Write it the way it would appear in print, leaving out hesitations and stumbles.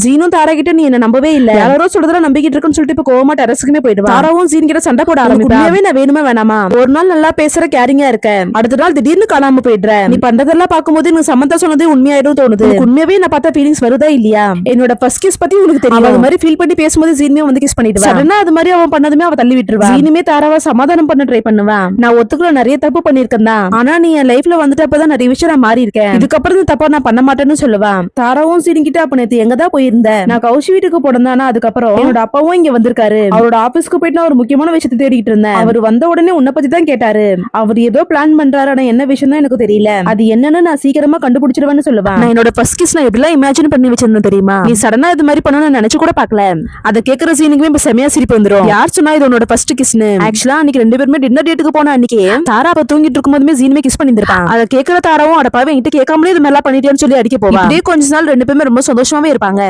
ஜீனும் தாரா கிட்ட நீ என்ன நம்பவே இல்ல, யாரோ சொல்றதெல்லாம் நம்பிக்கிட்டு இருக்குன்னு சொல்லிட்டு இப்ப கோவமா டெரஸ்க்குமே போயிடுவா. தாராவும் ஜீன் கிட்ட சண்டை போட ஆரம்பிப்பா. நான் வேணுமா வேணாமா? ஒரு நாள் நல்லா பேசுற கேரிங்கா இருக்க, அடுத்த நாள் திடீர்னு காணாம போயிடுற. நீ பண்றதெல்லாம் பாக்கும்போது எனக்கு சமந்தா சொன்னது உண்மையாயிடும் தோணுது. உண்மையாவே நான் பார்த்தா ஃபீலிங்ஸ் வருதா இல்லையா? என்னோட ஃபர்ஸ்ட் கிஸ் பத்தி உனக்கு தெரியும். அது மாதிரி ஃபீல் பண்ணி பேசும்போது ஜீனுமே வந்து கிஸ் பண்ணிடுவா. சடனா அது மாதிரி அவன் பண்ணதுமே அவ தள்ளி விட்டுருவா. ஜீனுமே தாராவை சமாதானம் பண்ண ட்ரை பண்ணுவான். நான் ஒத்துக்குள்ள நிறைய தப்பு பண்ணிருக்கேன் தான், ஆனா நீ என் லைஃப்ல வந்துட்டப்பதான் நிறைய விஷயம் நான் மாறி இருக்கேன். இதுக்கப்புறம் இந்த தப்பா நான் பண்ண மாட்டேன்னு சொல்லுவான். தாராவும் சீன் கிட்ட அப்ப நேத்து எங்கதான் போயிருந்த? நான் கௌஷி வீட்டுக்கு போனதானா, அதுக்கப்புறம் என்னோட அப்பாவும் இங்க வந்திருக்காரு. அவரோட ஆபீஸ்க்கு போயிட்டு நான் ஒரு முக்கியமான விஷயத்தை தேடிட்டு இருந்தேன். அவர் வந்த உடனே உன்னை பத்தி தான் கேட்டாரு. அவர் ஏதோ பிளான் பண்றாரு, ஆனா என்ன விஷயம் தான் எனக்கு தெரியல. அது என்னன்னு நான் சீக்கிரமா கண்டுபிடிச்சிருவேன்னு சொல்லுவேன். நான் என்னோட ஃபர்ஸ்ட் கிஸ் நான் எப்படிலாம் இமேஜின் பண்ணி வச்சிருந்தேன் தெரியுமா? நீ சடனா இது மாதிரி பண்ணணும்னு நினைச்சு கூட பாக்கல. அதை கேட்கற சீனுக்குமே இப்ப செமையா சிரிப்பு வந்துரும். யார் சொன்னா இது உன்னோட ஃபர்ஸ்ட் கிஸ்னு? ஆக்சுவலா அன்னைக்கு ரெண்டு பேருமே டின்னர் டேட்டுக்கு போன அன்னைக்கு தாரா அப்ப தூங்கிட்டு இருக்கும்போதுமே ஜீனுமே கிஸ் பண்ணிருப்பான். அதை கேட்கற தாராவும் அடப்பாவே என்கிட்ட கேட்காமலே இது மாதிரிலாம் பண்ணிட்டேன்னு சொல்லி அடிக்க போவா. இதே கொஞ்ச நாள் ரெண்டு பேருமே ரொம்ப சந்தோஷமாவே இருப்பாங்க.